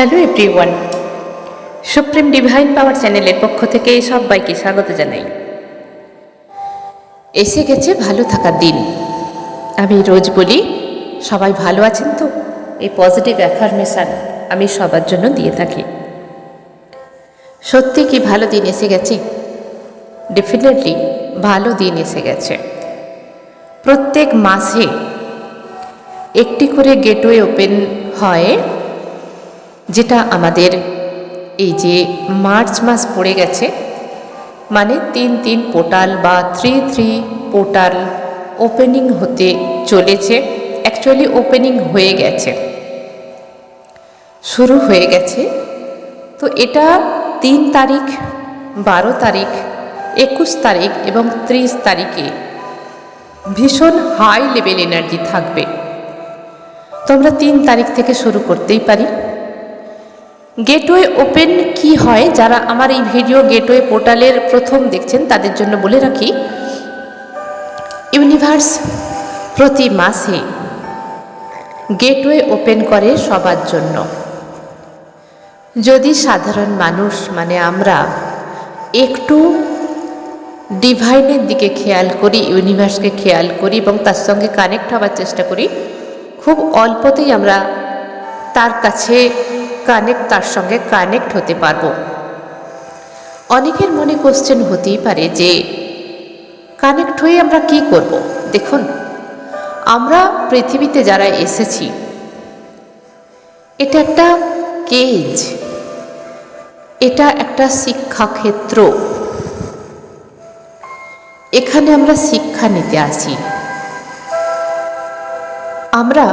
Hello everyone, supreme divine পাওয়ার চ্যানেলের পক্ষ থেকে সবাইকে স্বাগত জানাই। এসে গেছে ভালো থাকার দিন। আমি রোজ বলি সবাই ভালো আছেন তো, এই পজিটিভ অ্যাফার্মেশন আমি সবার জন্য দিয়ে থাকি। সত্যি কি ভালো দিন এসে গেছে? ডেফিনেটলি ভালো দিন এসে গেছে। প্রত্যেক মাসে একটি করে গেটওয়ে ওপেন হয়, যেটা আমাদের এই যে মার্চ মাস পড়ে গেছে, মানে 3 পোর্টাল বা 3 পোর্টাল ওপেনিং হতে চলেছে। অ্যাকচুয়ালি ওপেনিং হয়ে গেছে, শুরু হয়ে গেছে। তো এটা 3 তারিখ, 12 তারিখ, 21 তারিখ এবং 30 তারিখে ভীষণ হাই লেভেল এনার্জি থাকবে। তো আমরা 3 তারিখ থেকে শুরু করতেই পারি। গেটওয়ে ওপেন কি হয়, যারা আমার এই ভিডিও গেটওয়ে পোর্টালের প্রথম দেখছেন তাদের জন্য বলে রাখি, ইউনিভার্স প্রতি মাসে গেটওয়ে ওপেন করে সবার জন্য। যদি সাধারণ মানুষ মানে আমরা একটু ডিভাইনের দিকে খেয়াল করি, ইউনিভার্সকে খেয়াল করি এবং তার সঙ্গে কানেক্ট হওয়ার চেষ্টা করি, খুব অল্পতেই আমরা তার কাছে তার সঙ্গে কানেক্ট হতে পারবো। অনেকের মনে কোশ্চেন হতেই পারে যে কানেক্ট হয়ে আমরা কি করব। দেখুন, আমরা পৃথিবীতে যারা এসেছি, এটা একটা কেজ, এটা একটা শিক্ষাক্ষেত্র। এখানে আমরা শিক্ষা নিতে আসি। আমরা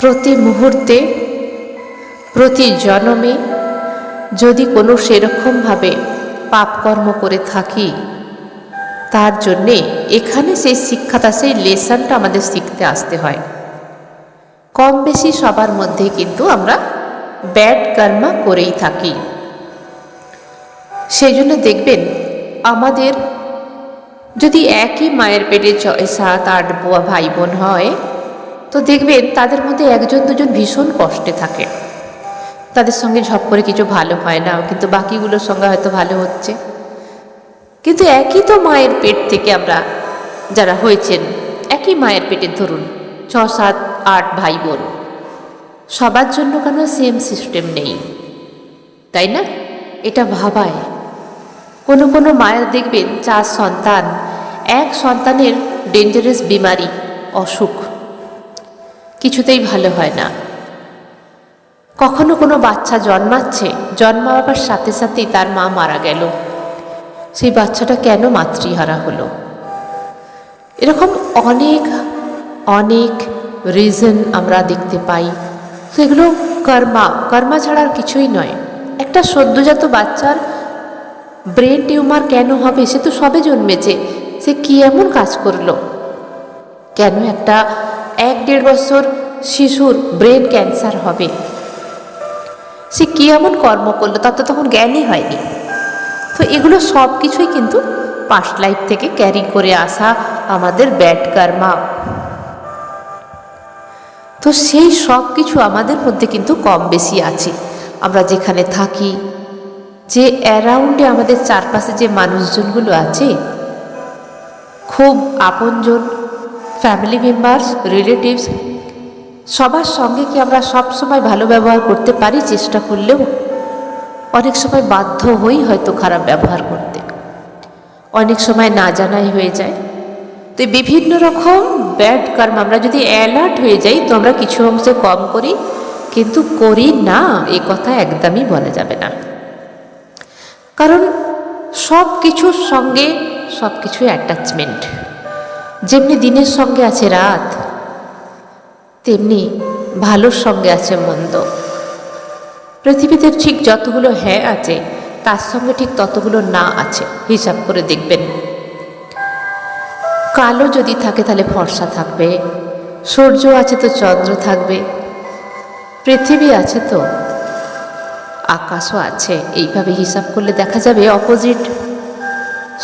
প্রতি মুহূর্তে, প্রতি জন্মে যদি কোনো সেরকমভাবে পাপকর্ম করে থাকি, তার জন্যে এখানে সেই শিক্ষাটা, সেই লেসনটা আমাদের শিখতে আসতে হয়। কম বেশি সবার মধ্যে কিন্তু আমরা ব্যাড কর্ম করেই থাকি। সেই জন্য দেখবেন, আমাদের যদি একই মায়ের পেটে 6-7-8 ভাই বোন হয়, তো দেখবেন তাদের মধ্যে 1-2জন ভীষণ কষ্টে থাকে। তাদের সঙ্গে ঝপ করে কিছু ভালো হয় না, কিন্তু বাকিগুলোর সঙ্গে হয়তো ভালো হচ্ছে। কিন্তু একই তো মায়ের পেট থেকে আমরা যারা হয়েছেন, একই মায়ের পেটের ধরুন 6-7-8 ভাই বোন, সবার জন্য কেন সেম সিস্টেম নেই, তাই না? এটা ভাবায়। কোনো কোনো মায়ের দেখবেন 4 সন্তান, এক সন্তানের ডেঞ্জারাস বিমারি, অসুখ, কিছুতেই ভালো হয় না। কখনো কোনো বাচ্চা জন্মাচ্ছে, জন্মাবার সাথে সাথেই তার মা মারা গেল, সেই বাচ্চাটা কেন মাতৃহারা হলো। এরকম অনেক অনেক রিজন আমরা দেখতে পাই। তো এগুলো কর্মা ছাড়া আর কিছুই নয়। একটা সদ্যজাত বাচ্চার ব্রেন টিউমার কেন হবে? সে তো সবে জন্মেছে, সে কি এমন কাজ করলো? কেন একটা 1-1.5 বছর শিশুর ব্রেন ক্যান্সার হবে? সে কি এমন কর্ম করলো? তার তো তখন জ্ঞানই হয়নি। তো এগুলো সব কিছুই কিন্তু পাস্ট লাইফ থেকে ক্যারি করে আসা আমাদের ব্যাড কর্মা। তো সেই সব কিছু আমাদের মধ্যে কিন্তু কম বেশি আছে। আমরা যেখানে থাকি, যে অ্যারাউন্ডে আমাদের চারপাশে যে মানুষজনগুলো আছে, খুব আপনজন, ফ্যামিলি মেম্বার্স, রিলেটিভস, সবার সঙ্গে কি আমরা সব সময় ভালো ব্যবহার করতে পারি? চেষ্টা করলেও অনেক সময় বাধ্য হই হয়তো খারাপ ব্যবহার করতে, অনেক সময় না জানাই হয়ে যায়। তো বিভিন্ন রকম ব্যাড কর্ম, আমরা যদি অ্যালার্ট হয়ে যাই তো আমরা কিছু অংশে কম করি, কিন্তু করি না এ কথা একদমই বলা যাবে না। কারণ সব কিছুর সঙ্গে সব কিছুই অ্যাটাচমেন্ট। যেমনি দিনের সঙ্গে আছে রাত, তেমনি ভালোর সঙ্গে আছে মন্দ। পৃথিবীতে ঠিক যতগুলো হ্যাঁ আছে, তার সঙ্গে ঠিক ততগুলো না আছে। হিসাব করে দেখবেন, কালো যদি থাকে তাহলে ফর্সা থাকবে, সূর্য আছে তো চন্দ্র থাকবে, পৃথিবী আছে তো আকাশও আছে। এইভাবে হিসাব করলে দেখা যাবে অপোজিট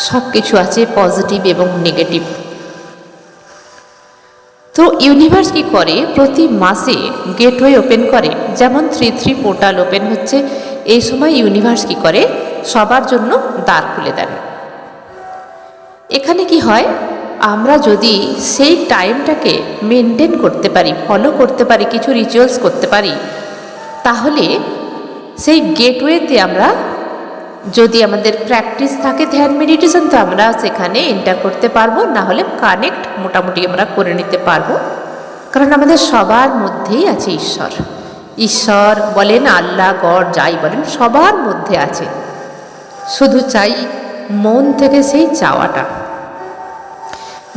সব কিছু আছে, পজিটিভ এবং নেগেটিভ। তো ইউনিভার্স কি করে, প্রতি মাসে গেটওয়ে ওপেন করে। যেমন 3-3 পোর্টাল ওপেন হচ্ছে, এই সময় ইউনিভার্স কি করে, সবার জন্য দ্বার খুলে দেন। এখানে কি হয়, আমরা যদি সেই টাইমটাকে মেনটেন করতে পারি, ফলো করতে পারি, কিছু রিচুয়ালস করতে পারি, তাহলে সেই গেটওয়েতে আমরা, যদি আমাদের প্র্যাকটিস থাকে ধ্যান মেডিটেশন, তো আমরা সেখানে এন্টার করতে পারবো, না হলে কানেক্ট মোটামুটি আমরা করে নিতে পারবো। কারণ আমাদের সবার মধ্যেই আছে ঈশ্বর। ঈশ্বর বলেন, আল্লাহ, গড, যাই বলেন, সবার মধ্যে আছে। শুধু চাই মন থেকে সেই চাওয়াটা।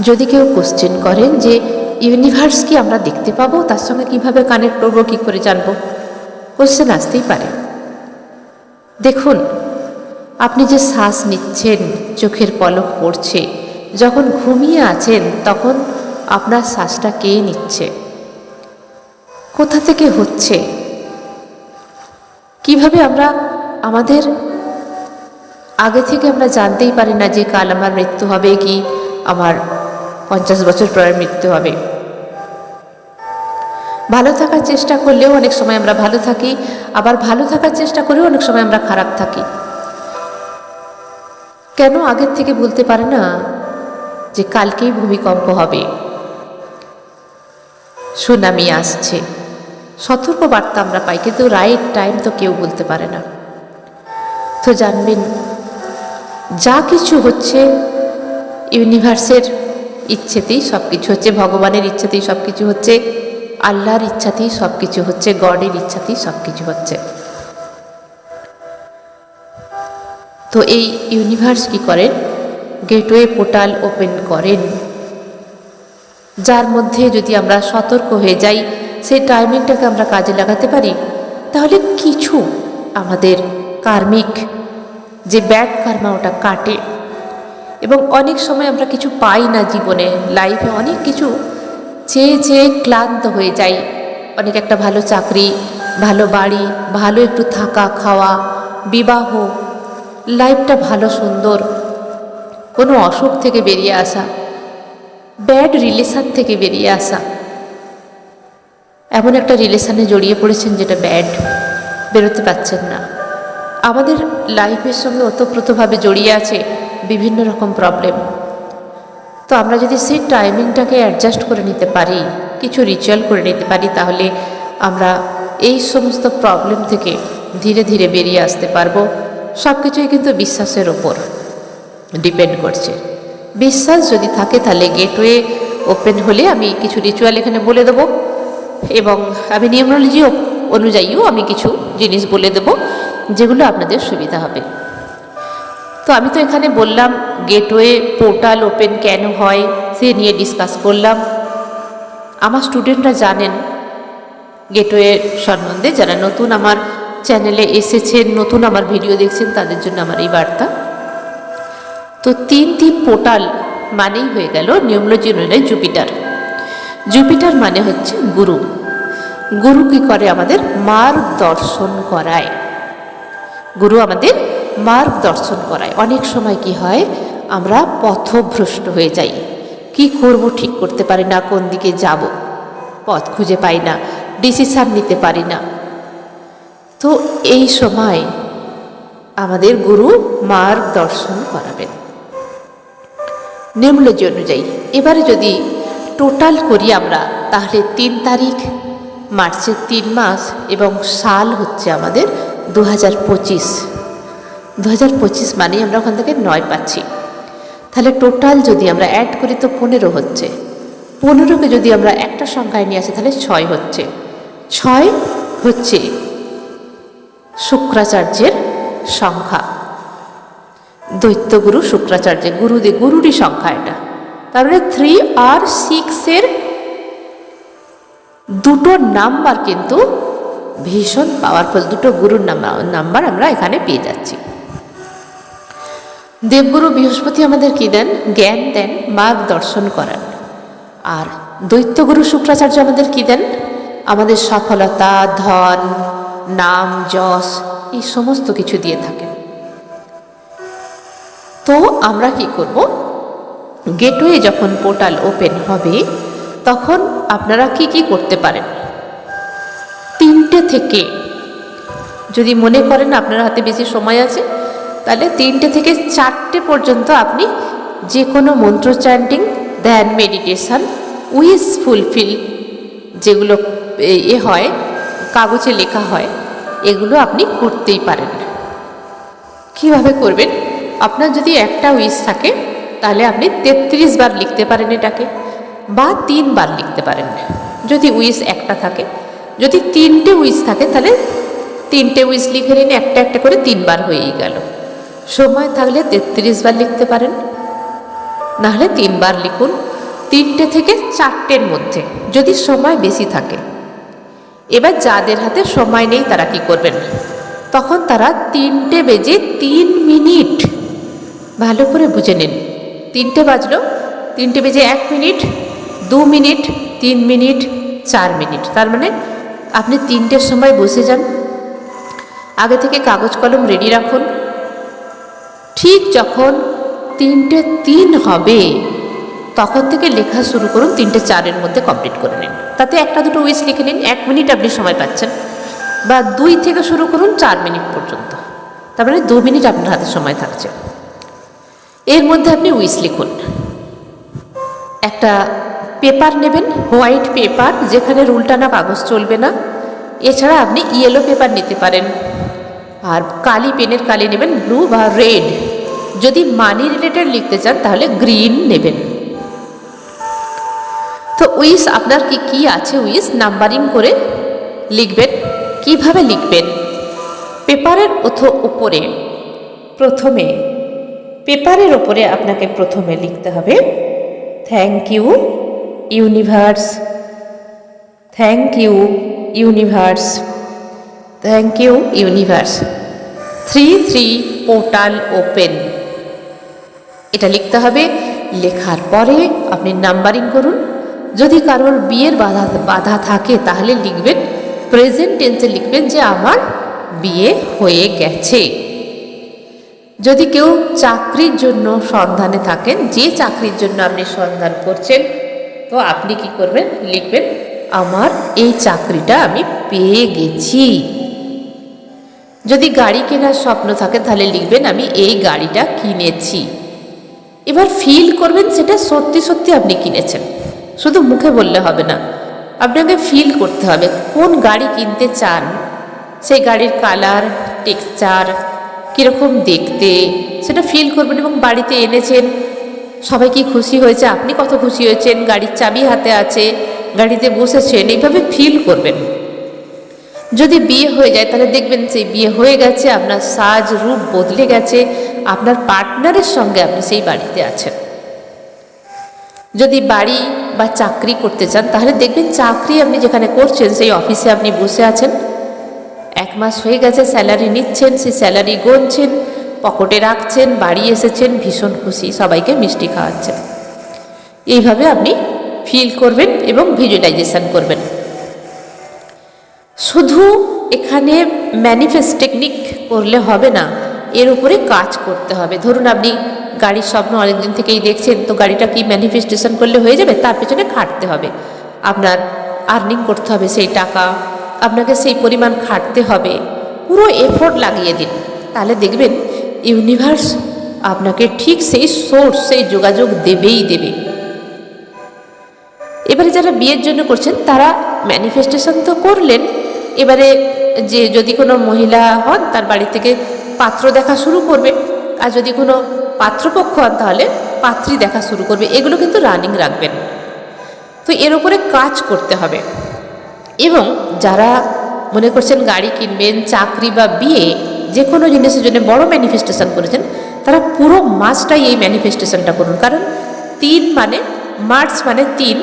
যদি কেউ কোশ্চেন করেন যে ইউনিভার্স কি আমরা দেখতে পাবো, তার সঙ্গে কিভাবে কানেক্ট করবো, কী করে জানবো, কোশ্চেন আসতেই পারে। দেখুন, আপনি যে শ্বাস নিচ্ছেন, চোখের পলক পড়ছে, যখন ঘুমিয়ে আছেন তখন আপনার শ্বাসটা কে নিচ্ছে, কোথা থেকে হচ্ছে, কিভাবে আমরা আমাদের আগে থেকে আমরা জানতেই পারি না যে কাল আমার মৃত্যু হবে, কি আমার 50 বছর পরে মৃত্যু হবে। ভালো থাকার চেষ্টা করলেও অনেক সময় আমরা ভালো থাকি, আবার ভালো থাকার চেষ্টা করেও অনেক সময় আমরা খারাপ থাকি। কেন আগের থেকে বলতে পারে না যে কালকেই ভূমিকম্প হবে, সুনামি আসছে, সতর্ক বার্তা আমরা পাই, কিন্তু রাইট টাইম তো কেউ বলতে পারে না। তো জানবেন, যা কিছু হচ্ছে ইউনিভার্সের ইচ্ছেতেই সব কিছু হচ্ছে, ভগবানের ইচ্ছেতেই সব কিছু হচ্ছে, আল্লাহর ইচ্ছাতেই সব কিছু হচ্ছে, গডের ইচ্ছাতেই সব কিছু হচ্ছে। তো এই ইউনিভার্স কি করেন, গেটওয়ে পোর্টাল ওপেন করেন, যার মধ্যে যদি আমরা সতর্ক হয়ে যাই, সেই টাইমিংটাকে আমরা কাজে লাগাতে পারি, তাহলে কিছু আমাদের কার্মিক যে ব্যাড কার্মা ওটা কাটে। এবং অনেক সময় আমরা কিছু পাই না জীবনে, লাইফে অনেক কিছু চেয়ে চেয়ে ক্লান্ত হয়ে যাই। অনেক একটা ভালো চাকরি, ভালো বাড়ি, ভালো একটু থাকা খাওয়া, বিবাহ, লাইফটা ভালো সুন্দর, কোনো অসুখ থেকে বেরিয়ে আসা, ব্যাড রিলেশান থেকে বেরিয়ে আসা। এমন একটা রিলেশানে জড়িয়ে পড়েছেন যেটা ব্যাড, বেরোতে পারছেন না। আমাদের লাইফের সঙ্গে ওতপ্রোতভাবে জড়িয়ে আছে বিভিন্ন রকম প্রবলেম। তো আমরা যদি সেই টাইমিংটাকে অ্যাডজাস্ট করে নিতে পারি, কিছু রিচুয়াল করে নিতে পারি, তাহলে আমরা এই সমস্ত প্রবলেম থেকে ধীরে ধীরে বেরিয়ে আসতে পারবো। সব কিছুই কিন্তু বিশ্বাসের ওপর ডিপেন্ড করছে। বিশ্বাস যদি থাকে তাহলে গেটওয়ে ওপেন হলে আমি কিছু রিচুয়াল এখানে বলে দেবো, এবং আমি নিউমারোলজি অনুযায়ীও আমি কিছু জিনিস বলে দেবো যেগুলো আপনাদের সুবিধা হবে। তো আমি তো এখানে বললাম গেটওয়ে পোর্টাল ওপেন কেন হয় সে নিয়ে ডিসকাস করলাম। আমার স্টুডেন্টরা জানেন গেটওয়ে সম্বন্ধে, যারা নতুন আমার চ্যানেলে এসেছেন, নতুন আমার ভিডিও দেখছেন, তাদের জন্য আমার এই বার্তা। তো 3 পোর্টাল মানেই হয়ে গেল নিউমারোলজি অনুযায়ী জুপিটার। জুপিটার মানে হচ্ছে গুরু। গুরু কি করে, আমাদের মার্গদর্শন করায়। গুরু আমাদের মার্গদর্শন করায়। অনেক সময় কি হয়, আমরা পথভ্রষ্ট হয়ে যাই, কি করব ঠিক করতে পারি না, কোন দিকে যাব পথ খুঁজে পাই না, ডিসিশন নিতে পারি না। তো এই সময় আমাদের গুরু মার্গদর্শন করাবেন নিউমারোলজি অনুযায়ী। এবারে যদি টোটাল করি আমরা, তাহলে 3 তারিখ, মার্চের 3 মাস এবং সাল হচ্ছে আমাদের 2025। 2025 মানে আমরা ওখান থেকে 9 পাচ্ছি। তাহলে টোটাল যদি আমরা অ্যাড করি তো 15 হচ্ছে। 15কে যদি আমরা একটা সংখ্যায় নিয়ে আসি তাহলে 6 হচ্ছে। 6 হচ্ছে শুক্রাচার্যের সংখ্যা, দৈত্যগুরু শুক্রাচার্যের গুরুরই সংখ্যা এটা। তারপরে 3 আর 6-এর দুটো নাম্বার কিন্তু ভীষণ পাওয়ারফুল, দুটো গুরুর নাম্বার আমরা এখানে পেয়ে যাচ্ছি। দেবগুরু বৃহস্পতি আমাদের কি দেন, জ্ঞান দেন, মার্গদর্শন করান। আর দৈত্যগুরু শুক্রাচার্য আমাদের কি দেন, আমাদের সফলতা, ধন, নাম, যশ, এই সমস্ত কিছু দিয়ে থাকেন। তো আমরা কি করব, গেটওয়ে যখন পোর্টাল ওপেন হবে তখন আপনারা কি কি করতে পারেন? 3টে থেকে, যদি মনে করেন আপনার হাতে বেশি সময় আছে, তাহলে 3টে থেকে 4টে পর্যন্ত আপনি যে কোনো মন্ত্র চ্যান্টিং, ধ্যান, মেডিটেশন, উইশ ফুলফিল যেগুলো হয় কাগজে লেখা হয়, এগুলো আপনি করতেই পারেন। কিভাবে করবেন? আপনার যদি একটা উইশ থাকে তাহলে আপনি 33 বার লিখতে পারেন এটাকে, বা 3 বার লিখতে পারেন যদি উইশ একটা থাকে। যদি 3টে উইশ থাকে তাহলে 3টে উইশ লিখে নিন, একটা একটা করে 3 বার হয়েই গেল। সময় থাকলে 33 বার লিখতে পারেন, নাহলে 3 বার লিখুন। 3টে থেকে 4টের মধ্যে যদি সময় বেশি থাকে। এবার যাদের হাতে সময় নেই তারা কি করবেন? তখন তারা 3টে বেজে 3 মিনিট, ভালো করে বুঝে নিন, 3টে বাজলো, 3টে বেজে 1 মিনিট, 2 মিনিট, 3 মিনিট, 4 মিনিট, তার মানে আপনি 3টের সময় বসে যান। আগে থেকে কাগজ কলম রেডি রাখুন। ঠিক যখন 3টে 3 হবে তখন থেকে লেখা শুরু করুন, 3টে 4-এর মধ্যে কমপ্লিট করে নিন। তাতে একটা দুটো উইশ লিখে নিন, 1 মিনিট আপনি সময় পাচ্ছেন। বা 2 থেকে শুরু করুন 4 মিনিট পর্যন্ত, তার মানে 2 মিনিট আপনার হাতে সময় থাকছে। এর মধ্যে আপনি উইশ লিখুন। একটা পেপার নেবেন, হোয়াইট পেপার, যেখানে রুল টানা কাগজ চলবে না। এছাড়া আপনি ইয়েলো পেপার নিতে পারেন, আর কালি পেনের কালি নেবেন, ব্লু বা রেড। যদি মানি রিলেটেড লিখতে চান তাহলে গ্রিন নেবেন। তো উইশ আপনার কি কি আছে, উইশ নাম্বারিং করে লিখবেন। কিভাবে লিখবেন? পেপারের উপরে প্রথমে, পেপারের ওপরে আপনাকে প্রথমে লিখতে হবে thank you universe, thank you universe, thank you universe, 3 portal open, এটা লিখতে হবে। লেখার পরে আপনি নাম্বারিং করুন। যদি কারোর বিয়ের বাধা থাকে তাহলে লিখবেন, প্রেজেন্ট টেন্সে লিখবেন যে আমার বিয়ে হয়ে গেছে। যদি কেউ চাকরির জন্য সন্ধানে থাকেন, যে চাকরির জন্য আপনি সন্ধান করছেন, তো আপনি কি করবেন? লিখবেন আমার এই চাকরিটা আমি পেয়ে গেছি। যদি গাড়ি কেনার স্বপ্ন থাকে তাহলে লিখবেন আমি এই গাড়িটা কিনেছি। এবার ফিল করবেন সেটা সত্যি সত্যি আপনি কিনেছেন, শুধু মুখে বললে হবে না, আপনাকে ফিল করতে হবে কোন গাড়ি কিনতে চান, সেই গাড়ির কালার, টেক্সচার, কীরকম দেখতে, সেটা ফিল করবেন। এবং বাড়িতে এনেছেন, সবাই কি খুশি হয়েছে, আপনি কত খুশি হয়েছেন, গাড়ির চাবি হাতে আছে, গাড়িতে বসেছেন, এইভাবে ফিল করবেন। যদি বিয়ে হয়ে যায় তাহলে দেখবেন সেই বিয়ে হয়ে গেছে, আপনার সাজ রূপ বদলে গেছে, আপনার পার্টনারের সঙ্গে আপনি সেই বাড়িতে আছেন। যদি বাড়ি বা চাকরি করতে চান তাহলে দেখবেন চাকরি আপনি যেখানে করছেন সেই অফিসে আপনি বসে আছেন, 1 মাস হয়ে গেছে, স্যালারি নিচ্ছেন, সেই স্যালারি গুনছেন, পকেটে রাখছেন, বাড়ি এসেছেন, ভীষণ খুশি, সবাইকে মিষ্টি খাওয়াচ্ছেন। এইভাবে আপনি ফিল করবেন এবং ভিজুয়ালাইজেশন করবেন। শুধু এখানে ম্যানিফেস্ট টেকনিক করলে হবে না, এর উপরে কাজ করতে হবে। ধরুন আপনি গাড়ির স্বপ্ন অনেকদিন থেকেই দেখছেন, তো গাড়িটা কি ম্যানিফেস্টেশন করলে হয়ে যাবে? তার পেছনে খাটতে হবে, আপনার আর্নিং করতে হবে সেই টাকা, আপনাকে সেই পরিমাণ খাটতে হবে, পুরো এফোর্ট লাগিয়ে দিন, তাহলে দেখবেন ইউনিভার্স আপনাকে ঠিক সেই সোর্স, সেই যোগাযোগ দেবেই দেবে। এবারে যারা বিয়ের জন্য করছেন তারা ম্যানিফেস্টেশন তো করলেন, এবারে যে যদি কোনো মহিলা হন তার বাড়ি থেকে পাত্র দেখা শুরু করবে, আর যদি কোনো পাত্রপক্ষ হন তাহলে পাত্রী দেখা শুরু করবে। এগুলো কিন্তু রানিং রাখবেন। তো এর উপরে কাজ করতে হবে। এবং যারা মনে করছেন গাড়ি কিনবেন, চাকরি বা বিয়ে, যে কোনো জিনিসের জন্য বড় ম্যানিফেস্টেশন করেছেন, তারা পুরো মাসটাই এই ম্যানিফেস্টেশনটা করুন। কারণ 3 মানে মার্চ মানে 3,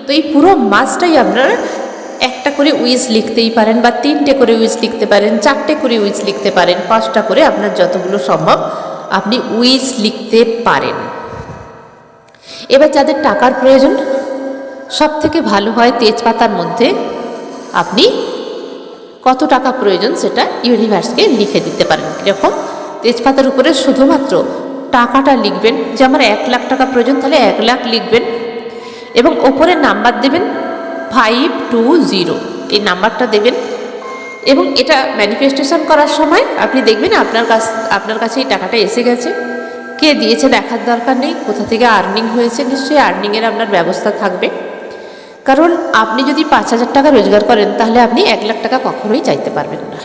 তো এই পুরো মাসটাই আপনারা একটা করে উইশ লিখতেই পারেন, বা 3টে করে উইশ লিখতে পারেন, 4টে করে উইশ লিখতে পারেন, 5টা করে, আপনার যতগুলো সম্ভব আপনি উইশ লিখতে পারেন। এবার যাদের টাকার প্রয়োজন, সব থেকে ভালো হয় তেজপাতার মধ্যে আপনি কত টাকা প্রয়োজন সেটা ইউনিভার্সকে লিখে দিতে পারেন। এরকম তেজপাতার উপরে শুধুমাত্র টাকাটা লিখবেন, যে আমার 1 লাখ টাকা প্রয়োজন, তাহলে 1 লাখ লিখবেন। এবং ওপরে নাম্বার দেবেন 520, এই নাম্বারটা দেবেন। এবং এটা ম্যানিফেস্টেশন করার সময় আপনি দেখবেন আপনার কাছে এই টাকাটা এসে গেছে। কে দিয়েছে দেখার দরকার নেই, কোথা থেকে আর্নিং হয়েছে, নিশ্চয়ই আর্নিংয়ের আপনার ব্যবস্থা থাকবে। কারণ আপনি যদি 5,000 টাকা রোজগার করেন তাহলে আপনি 1 লাখ টাকা কখনোই চাইতে পারবেন না।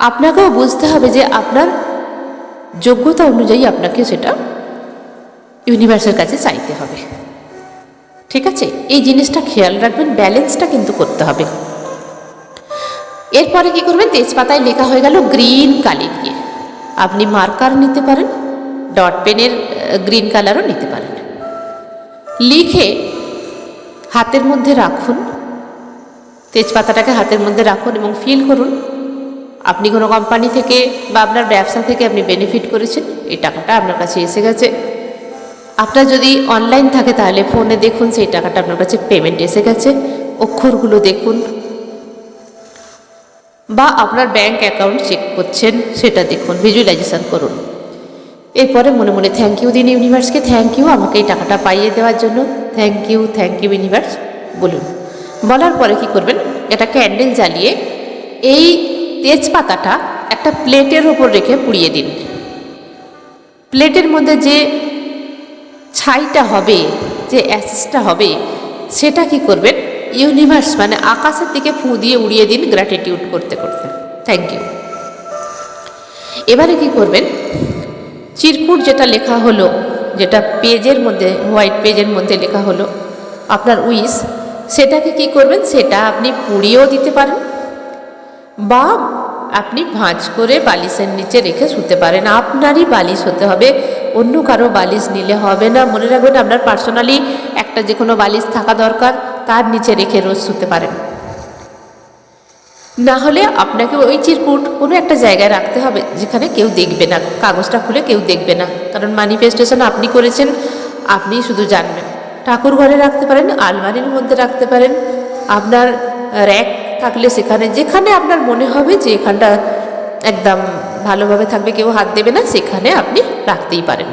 আপনাকেও বুঝতে হবে যে আপনার যোগ্যতা অনুযায়ী আপনাকে সেটা ইউনিভার্সের কাছে চাইতে হবে। ঠিক আছে, এই জিনিসটা খেয়াল রাখবেন, ব্যালেন্সটা কিন্তু করতে হবে। এরপরে কি করবেন, তেজপাতায় লেখা হয়ে গেল গ্রিন কালি দিয়ে। আপনি মার্কার নিতে পারেন, ডট পেনের গ্রিন কালারও নিতে পারেন। লিখে হাতের মধ্যে রাখুন, তেজপাতাটাকে হাতের মধ্যে রাখুন এবং ফিল করুন আপনি কোনো কোম্পানি থেকে বা আপনার ব্যবসা থেকে আপনি বেনিফিট করেছেন, এই টাকাটা আপনার কাছে এসে গেছে। আপনার যদি অনলাইন থাকে তাহলে ফোনে দেখুন সেই টাকাটা আপনার কাছে পেমেন্ট এসে গেছে, অক্ষরগুলো দেখুন, বা আপনার ব্যাংক অ্যাকাউন্ট চেক করছেন সেটা দেখুন, ভিজুয়ালাইজেশন করুন। এরপরে মনে মনে থ্যাংক ইউ দিন ইউনিভার্সকে, থ্যাংক ইউ আমাকে এই টাকাটা পাইয়ে দেওয়ার জন্য, থ্যাংক ইউ ইউনিভার্স বলুন। বলার পরে কি করবেন, একটা ক্যান্ডেল জ্বালিয়ে এই তেজপাতাটা একটা প্লেটের ওপর রেখে পুড়িয়ে দিন। প্লেটের মধ্যে যে ছাইটা হবে, যে অ্যাসেসটা হবে, সেটা কি করবেন, ইউনিভার্স মানে আকাশের দিকে ফু দিয়ে উড়িয়ে দিন গ্র্যাটিটিউড করতে করতে, থ্যাংক ইউ। এবারে কি করবেন, চিরকুট যেটা লেখা হলো, যেটা পেজের মধ্যে হোয়াইট পেজের মধ্যে লেখা হলো আপনার উইশ, সেটাকে কি করবেন, সেটা আপনি পুড়িয়েও দিতে পারেন বা আপনি ভাঁজ করে বালিশের নিচে রেখে শুতে পারেন। আপনারই বালিশ হতে হবে, অন্য কারো বালিশ নিলে হবে না। মনে রাখবেন আপনার পার্সোনালি একটা যে কোনো বালিশ থাকা দরকার, তার নিচে রেখে রোজ শুতে পারেন। না হলে আপনাকে ওই চিরকুট কোনো একটা জায়গায় রাখতে হবে যেখানে কেউ দেখবে না, কাগজটা খুলে কেউ দেখবে না, কারণ ম্যানিফেস্টেশন আপনি করেছেন, আপনিই শুধু জানবেন। ঠাকুর ঘরে রাখতে পারেন, আলমারির মধ্যে রাখতে পারেন, আপনার র্যাক থাকলে সেখানে, যেখানে আপনার মনে হবে যে এখানটা একদম ভালোভাবে থাকবে, কেউ হাত দেবে না, সেখানে আপনি রাখতেই পারেন।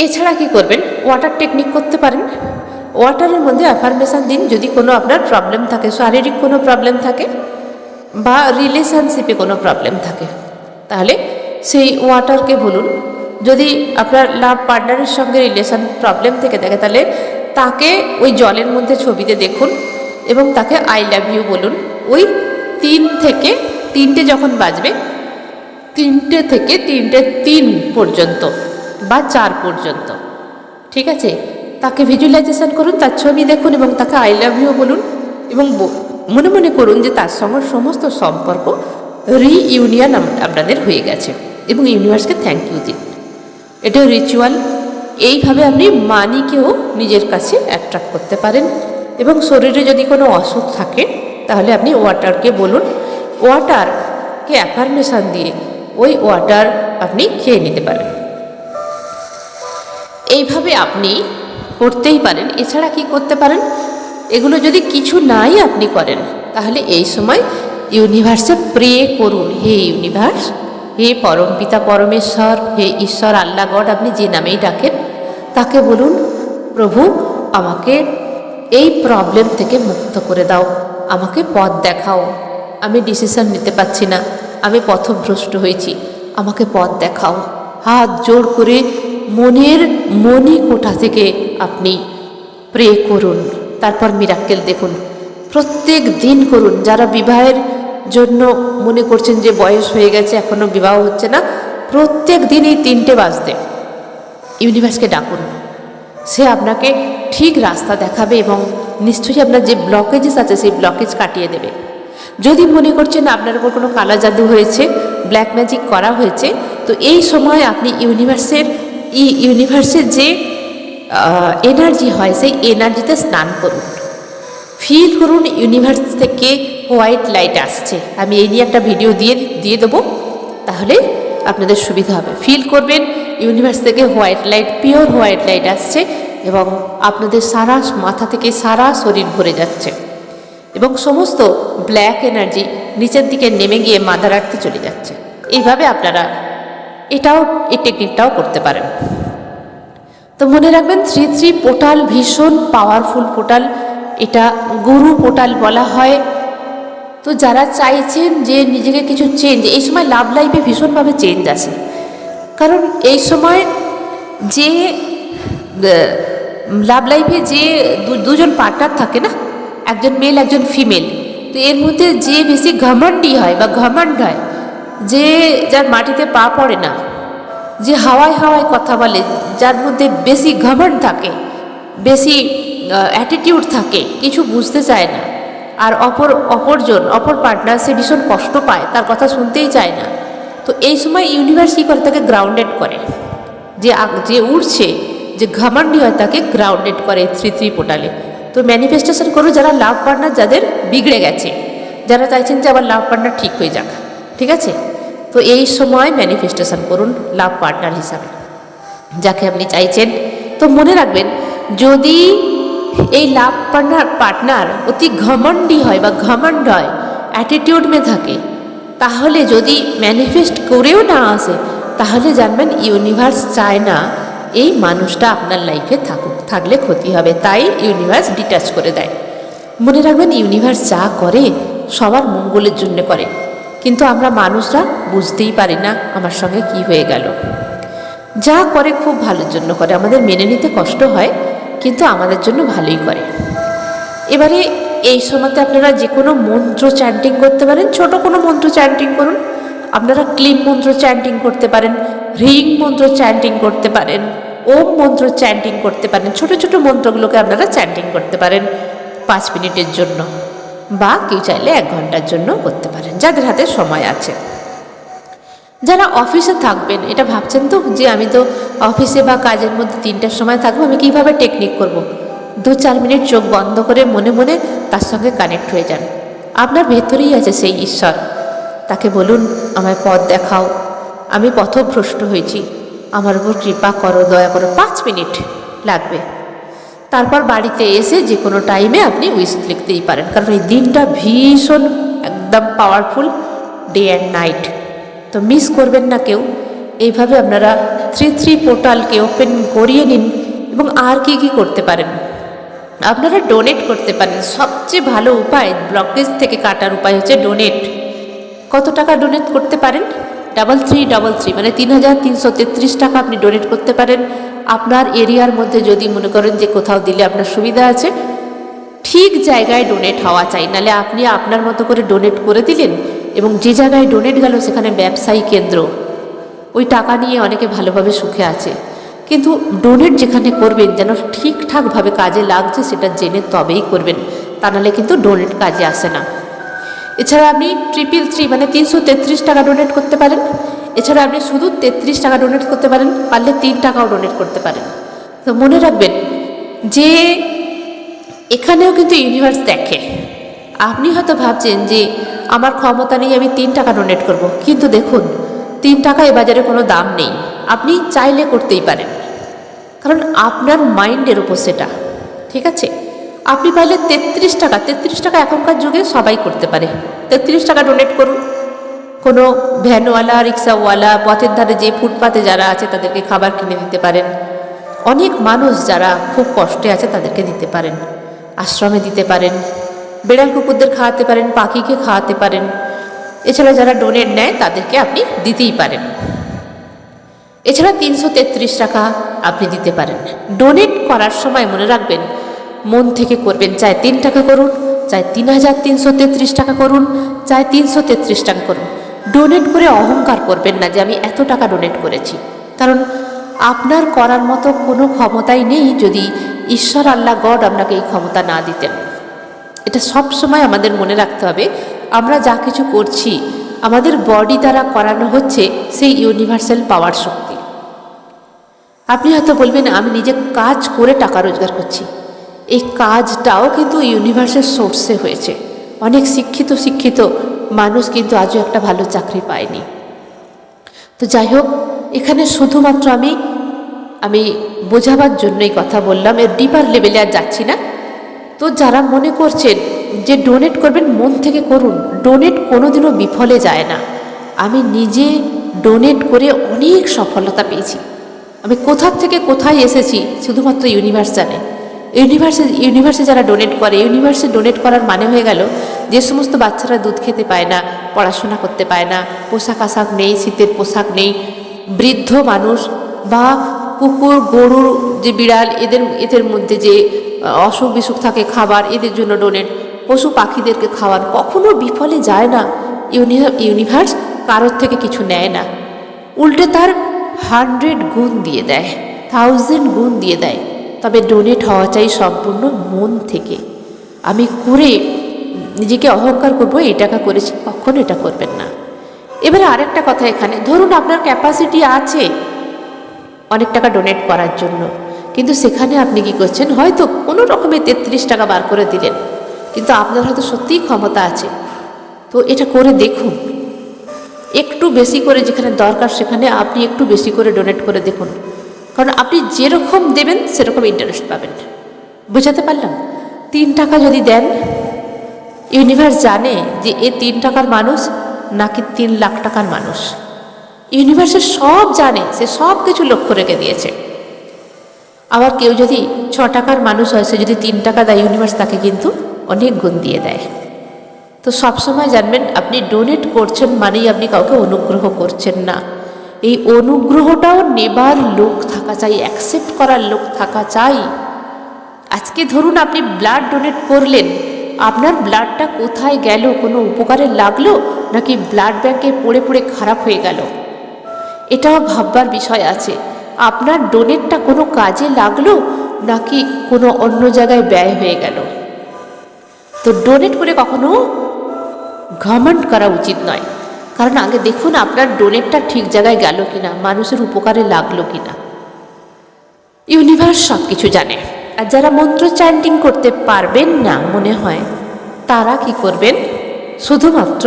এছাড়া কি করবেন, ওয়াটার টেকনিক করতে পারেন। ওয়াটারের মধ্যে অ্যাফার্মেশন দিন যদি কোনো আপনার প্রবলেম থাকে, শারীরিক কোনো প্রবলেম থাকে বা রিলেশনশিপে কোনো প্রবলেম থাকে, তাহলে সেই ওয়াটারকে বলুন। যদি আপনার লাভ পার্টনারের সঙ্গে রিলেশন প্রবলেম থেকে থাকে তাহলে তাকে ওই জলের মধ্যে ছবিতে দেখুন এবং তাকে আই লাভ ইউ বলুন। ওই 3 থেকে 3টে যখন বাজবে, 3টে থেকে 3 পর্যন্ত বা 4 পর্যন্ত, ঠিক আছে, তাকে ভিজুয়ালাইজেশন করুন, তার ছবি দেখুন এবং তাকে আই লাভ ইউ বলুন এবং মনে মনে করুন যে তার সঙ্গে সমস্ত সম্পর্ক রিইউনিয়ন আপনাদের হয়ে গেছে এবং ইউনিভার্সকে থ্যাংক ইউ দিন। এটাও রিচুয়াল। এইভাবে আপনি মানিকেও নিজের কাছে অ্যাট্রাক্ট করতে পারেন। এবং শরীরে যদি কোনো অসুখ থাকে তাহলে আপনি ওয়াটারকে বলুন, ওয়াটারকে অ্যাফার্মেশন দিয়ে ওই ওয়াটার আপনি খেয়ে নিতে পারেন। এইভাবে আপনি করতেই পারেন। এছাড়া কি করতে পারেন, এগুলো যদি কিছু নাই আপনি করেন তাহলে এই সময় ইউনিভার্সে প্রে করুন, হে ইউনিভার্স, হে পরমপিতা পরমেশ্বর, হে ঈশ্বর, আল্লাহ, গড, আপনি যে নামেই ডাকেন, তাকে বলুন, প্রভু আমাকে এই প্রবলেম থেকে মুক্ত করে দাও, আমাকে পথ দেখাও, আমি ডিসিশন নিতে পারছি না, আমি পথভ্রষ্ট হয়েছি, আমাকে পথ দেখাও। হাত জোড় করে মনের মণিকোঠা থেকে আপনি প্রে করুন, তারপর মিরাক্কেল দেখুন। প্রত্যেক দিন করুন। যারা বিবাহের জন্য মনে করছেন যে বয়স হয়ে গেছে এখনও বিবাহ হচ্ছে না, প্রত্যেক দিন এই 3টে বাজতে ইউনিভার্সকে ডাকুন, সে আপনাকে ঠিক রাস্তা দেখাবে এবং নিশ্চয়ই আপনার যে ব্লকেজেস আছে সেই ব্লকেজ কাটিয়ে দেবে। যদি মনে করছেন আপনার উপর কোনো কালা জাদু হয়েছে, ব্ল্যাক ম্যাজিক করা হয়েছে, তো এই সময় আপনি ইউনিভার্সের যে এনার্জি হয় সেই এনার্জিতে স্নান করুন। ফিল করুন ইউনিভার্স থেকে হোয়াইট লাইট আসছে। আমি এই নিয়ে একটা ভিডিও দিয়ে দেবো, তাহলে আপনাদের সুবিধা হবে। ফিল করবেন ইউনিভার্স থেকে white light, pure white light আসছে এবং আপনাদের সারা মাথা থেকে সারা শরীর ভরে যাচ্ছে এবং সমস্ত ব্ল্যাক এনার্জি নিচের দিকে নেমে গিয়ে মাদার আর্থে চলে যাচ্ছে। এইভাবে আপনারা এই টেকনিকটাও করতে পারেন। তো মনে রাখবেন 3-3 পোর্টাল ভীষণ পাওয়ারফুল পোর্টাল, এটা গুরু পোর্টাল বলা হয়। তো যারা চাইছেন যে নিজেকে কিছু চেঞ্জ, এই সময় লাভ লাইফে ভীষণভাবে চেঞ্জ আসে। কারণ এই সময় যে লাভ লাইফে যে দুজন পার্টনার থাকে না, একজন মেল একজন ফিমেল, তো এর মধ্যে যে বেশি ঘমণ্ডি হয় বা ঘমণ্ড হয়, যে যার মাটিতে পা পড়ে না, যে হাওয়ায় হাওয়ায় কথা বলে, যার মধ্যে বেশি ঘমণ্ড থাকে, বেশি অ্যাটিটিউড থাকে, কিছু বুঝতে চায় না, আর অপর পার্টনার সে ভীষণ কষ্ট পায়, তার কথা শুনতেই চায় না। তো এই সময় ইউনিভার্স কী করে, তাকে গ্রাউন্ডেড করে। যে উঠছে, যে ঘমণ্ডি হয়, তাকে গ্রাউন্ডেড করে 3-3 পোর্টালে। তো ম্যানিফেস্টেশন করো যারা লাভ পার্টনার যাদের বিগড়ে গেছে, যারা চাইছেন যে আবার লাভ পার্টনার ঠিক হয়ে যাক, ঠিক আছে। তো এই সময় ম্যানিফেস্টেশন করুন লাভ পার্টনার হিসাবে যাকে আপনি চাইছেন। তো মনে রাখবেন, যদি এই লাভ পার্টনার অতি ঘমণ্ডি হয় বা ঘমণ্ড হয়, অ্যাটিটিউড মে থাকে, তাহলে যদি ম্যানিফেস্ট করেও না আসে, তাহলে জানবেন ইউনিভার্স চায় না এই মানুষটা আপনার লাইফে থাকলে ক্ষতি হবে, তাই ইউনিভার্স ডিটাচ করে দেয়। মনে রাখবেন, ইউনিভার্স যা করে সবার মঙ্গলের জন্য করে, কিন্তু আমরা মানুষরা বুঝতেই পারি না আমার সঙ্গে কি হয়ে গেল। যা করে খুব ভালোর জন্য করে, আমাদের মেনে নিতে কষ্ট হয়, কিন্তু আমাদের জন্য ভালোই করে। এবারে এই সময়তে আপনারা যে কোনো মন্ত্র চ্যান্টিং করতে পারেন, ছোট কোনো মন্ত্র চ্যান্টিং করুন। আপনারা ক্লিম মন্ত্র চ্যান্টিং করতে পারেন, হ্রিং মন্ত্র চ্যান্টিং করতে পারেন, ওম মন্ত্র চ্যান্টিং করতে পারেন। ছোট ছোট মন্ত্রগুলোকে আপনারা চ্যান্টিং করতে পারেন 5 মিনিটের জন্য, বা কেউ চাইলে 1 ঘন্টার জন্য করতে পারেন, যাদের হাতে সময় আছে। যারা অফিসে থাকবেন, এটা ভাবছেন তো যে আমি তো অফিসে বা কাজের মধ্যে 3টার সময় থাকবো, আমি কীভাবে টেকনিক করব। 2-4 মিনিট চোখ বন্ধ করে মনে মনে তার সঙ্গে কানেক্ট হয়ে যান। আপনার ভেতরেই আছে সেই ঈশ্বর, তাকে বলুন আমায় পথ দেখাও, আমি পথভ্রষ্ট হয়েছি, আমার উপর কৃপা করো, দয়া করো। 5 মিনিট লাগবে। তারপর বাড়িতে এসে যে কোনো টাইমে আপনি উইশ লিখতেই পারেন, কারণ এই দিনটা ভীষণ একদম পাওয়ারফুল, ডে অ্যান্ড নাইট। তো মিস করবেন না কেউ। এইভাবে আপনারা 3-3 পোর্টালকে ওপেন করিয়ে নিন। এবং আর কি কি করতে পারেন, আপনারা ডোনেট করতে পারেন। সবচেয়ে ভালো উপায়, ব্লকেজ থেকে কাটার উপায় হচ্ছে ডোনেট। কত টাকা ডোনেট করতে পারেন? 3333 মানে 3333 টাকা আপনি ডোনেট করতে পারেন। আপনার এরিয়ার মধ্যে যদি মনে করেন যে কোথাও দিলে আপনার সুবিধা আছে, ঠিক জায়গায় ডোনেট হওয়া চাই, নাহলে আপনি আপনার মতো করে ডোনেট করে দিলেন এবং যে জায়গায় ডোনেট গেল সেখানে ব্যবসায়ী কেন্দ্র, ওই টাকা নিয়ে অনেকে ভালোভাবে সুখে আছে। কিন্তু ডোনেট যেখানে করবেন যেন ঠিকঠাকভাবে কাজে লাগছে সেটা জেনে তবেই করবেন, তা নাহলে কিন্তু ডোনেট কাজে আসে না। এছাড়া আপনি 333 মানে 333 টাকা ডোনেট করতে পারেন। এছাড়া আপনি শুধু 33 টাকা ডোনেট করতে পারেন, পারলে 3 টাকাও ডোনেট করতে পারেন। তো মনে রাখবেন যে এখানেও কিন্তু ইউনিভার্স দেখে। আপনি হয়তো ভাবছেন যে আমার ক্ষমতা নেই, আমি 3 টাকা ডোনেট করব, কিন্তু দেখুন 3 টাকা এ বাজারে কোনো দাম নেই, আপনি চাইলে করতেই পারেন, কারণ আপনার মাইন্ডের উপর সেটা, ঠিক আছে। আপনি পাইলে 33 টাকা এখনকার যুগে সবাই করতে পারে। 33 টাকা ডোনেট করুন। কোনো ভ্যানওয়ালা, রিক্সাওয়ালা, পথের ধারে যে ফুটপাতে যারা আছে তাদেরকে খাবার কিনে দিতে পারেন। অনেক মানুষ যারা খুব কষ্টে আছে তাদেরকে দিতে পারেন, আশ্রমে দিতে পারেন, বেড়াল কুকুরদের খাওয়াতে পারেন, পাখিকে খাওয়াতে পারেন। এছাড়া যারা ডোনেট নেয় তাদেরকে আপনি দিতেই পারেন। এছাড়া 333 টাকা আপনি দিতে পারেন। ডোনেট করার সময় মনে রাখবেন মন থেকে করবেন, চাই 3 টাকা করুন, চাই 3333 টাকা করুন, চাই 333 টাকা করুন। ডোনেট করে অহংকার করবেন না যে আমি এত টাকা ডোনেট করেছি, কারণ আপনার করার মতো কোনো ক্ষমতাই নেই যদি ঈশ্বর আল্লাহ গড আপনাকে এই ক্ষমতা না দিতেন। এটা সব সময় আমাদের মনে রাখতে হবে। আমরা যা কিছু করছি আমাদের বডি দ্বারা করানো হচ্ছে সেই ইউনিভার্সাল পাওয়ার শক্তি। আপনি হয়তো বলবেন আমি নিজে কাজ করে টাকা রোজগার করছি, এই কাজটাও কিন্তু ইউনিভার্সের সোর্সে হয়েছে। অনেক শিক্ষিত মানুষ কিন্তু আজও একটা ভালো চাকরি পায়নি। তো যাই হোক, এখানে শুধুমাত্র আমি বোঝাবার জন্যই কথা বললাম, এর ডিপার লেভেলে আর যাচ্ছি না। তো যারা মনে করছেন যে ডোনেট করবেন, মন থেকে করুন। ডোনেট কোনোদিনও বিফলে যায় না। আমি নিজে ডোনেট করে অনেক সফলতা পেয়েছি। আমি কোথা থেকে কোথায় এসেছি শুধুমাত্র ইউনিভার্স জানে। ইউনিভার্সে যারা ডোনেট করে, ইউনিভার্সে ডোনেট করার মানে হয়ে গেল যে সমস্ত বাচ্চারা দুধ খেতে পায় না, পড়াশোনা করতে পায় না, পোশাক আশাক নেই, শীতের পোশাক নেই, বৃদ্ধ মানুষ বা কুকুর গরু যে বিড়াল এদের মধ্যে যে অসুখ বিসুখ থাকে, খাবার এদের জন্য ডোনেট, পশু পাখিদেরকে খাওয়ার কখনো বিফলে যায় না। ইউনিভার্স কারোর থেকে কিছু নেয় না, উল্টে তার 100 গুণ দিয়ে দেয়, 1000 গুণ দিয়ে দেয়। তবে ডোনেট হওয়া চাই সম্পূর্ণ মন থেকে। আমি করে নিজেকে অহংকার করবো এই টাকা করেছি, কখনো এটা করবেন না। এবারে আরেকটা কথা, এখানে ধরুন আপনার ক্যাপাসিটি আছে অনেক টাকা ডোনেট করার জন্য, কিন্তু সেখানে আপনি কি করছেন, হয়তো কোনো রকমের 33 টাকা বার করে দিলেন, কিন্তু আপনার হয়তো সত্যিই ক্ষমতা আছে, তো এটা করে দেখুন। একটু বেশি করে, যেখানে দরকার সেখানে আপনি একটু বেশি করে ডোনেট করে দেখুন, কারণ আপনি যেরকম দেবেন সেরকম ইন্টারেস্ট পাবেন। বুঝাতে পারলাম? 3 টাকা যদি দেন, ইউনিভার্স জানে যে এ 3 টাকার মানুষ নাকি 3 লাখ টাকার মানুষ। ইউনিভার্সের সব জানে, সে সব কিছু লক্ষ্য রেখে দিয়েছে। আবার কেউ যদি 6 টাকার মানুষ হয়, সে যদি 3 টাকা দেয়, ইউনিভার্স তাকে কিন্তু অনেক গুণ দিয়ে দেয়। তো সবসময় জানবেন, আপনি ডোনেট করছেন মানেই আপনি কাউকে অনুগ্রহ করছেন না। এই অনুগ্রহটাও নেবার লোক থাকা চাই, অ্যাকসেপ্ট করার লোক থাকা চাই। আজকে ধরুন আপনি ব্লাড ডোনেট করলেন, আপনার ব্লাডটা কোথায় গেল, কোনো উপকারে লাগলো নাকি ব্লাড ব্যাংকে পড়ে পড়ে খারাপ হয়ে গেল, এটাও ভাববার বিষয় আছে। আপনার ডোনেটটা কোনো কাজে লাগলো নাকি কোনো অন্য জায়গায় ব্যয় হয়ে গেল। তো ডোনেট করে কখনো ঘমন্ড করা উচিত নয়, কারণ আগে দেখুন আপনার ডোনেটটা ঠিক জায়গায় গেল কিনা, মানুষের উপকারে লাগলো কিনা। ইউনিভার্স সব কিছু জানে। আর যারা মন্ত্র চ্যান্টিং করতে পারবেন না মনে হয়, তারা কি করবেন, শুধুমাত্র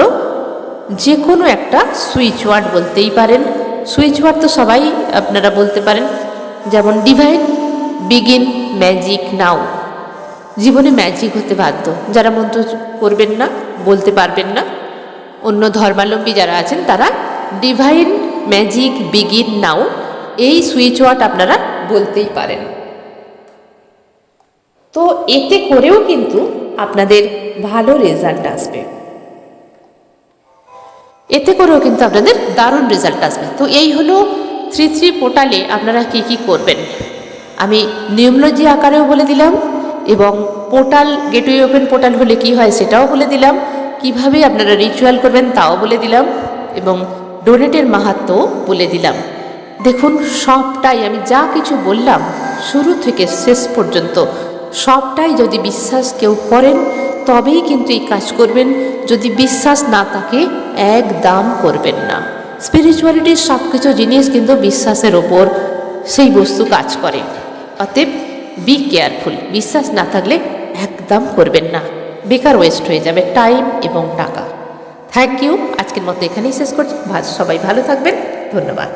যে কোনো একটা সুইচ ওয়ার্ড বলতেই পারেন। সুইচ ওয়ার্ড তো সবাই আপনারা বলতে পারেন, যেমন ডিভাইন বিগিন ম্যাজিক নাও। জীবনে ম্যাজিক হতে বাধ্য। যারা মন্ত্র করবেন না, বলতে পারবেন না, অন্য ধর্মাবলম্বী যারা আছেন, তারা ডিভাইন ম্যাজিক বিগিন নাও এই সুইচ ওয়ার্ড আপনারা বলতেই পারেন। তো এতে করেও কিন্তু আপনাদের ভালো রেজাল্ট আসবে, এতে করেও কিন্তু আপনাদের দারুণ রেজাল্ট আসবে। তো এই হলো 3 পোর্টালে আপনারা কি কি করবেন। আমি নিউমোলজি আকারেও বলে দিলাম, এবং পোর্টাল গেটওয়ে ওপেন পোর্টাল হলে কি হয় সেটাও বলে দিলাম, কিভাবে আপনারা রিচুয়াল করবেন তাও বলে দিলাম, এবং ডোনেটের মাহাত্ম্যও বলে দিলাম। দেখুন সবটাই আমি যা কিছু বললাম শুরু থেকে শেষ পর্যন্ত সবটাই যদি বিশ্বাস কেউ করেন তবেই কিন্তু এই কাজ করবেন। যদি বিশ্বাস না থাকে একদম করবেন না। স্পিরিচুয়ালিটির সব কিছু জিনিস কিন্তু বিশ্বাসের ওপর সেই বস্তু কাজ করে। অতএব বি কেয়ারফুল। বিশ্বাস না থাকলে একদম করবেন না, বেকার ওয়েস্ট হয়ে যাবে টাইম এবং টাকা। Thank you. আজকের মতো এখানেই শেষ করছি। সবাই ভালো থাকবেন। ধন্যবাদ।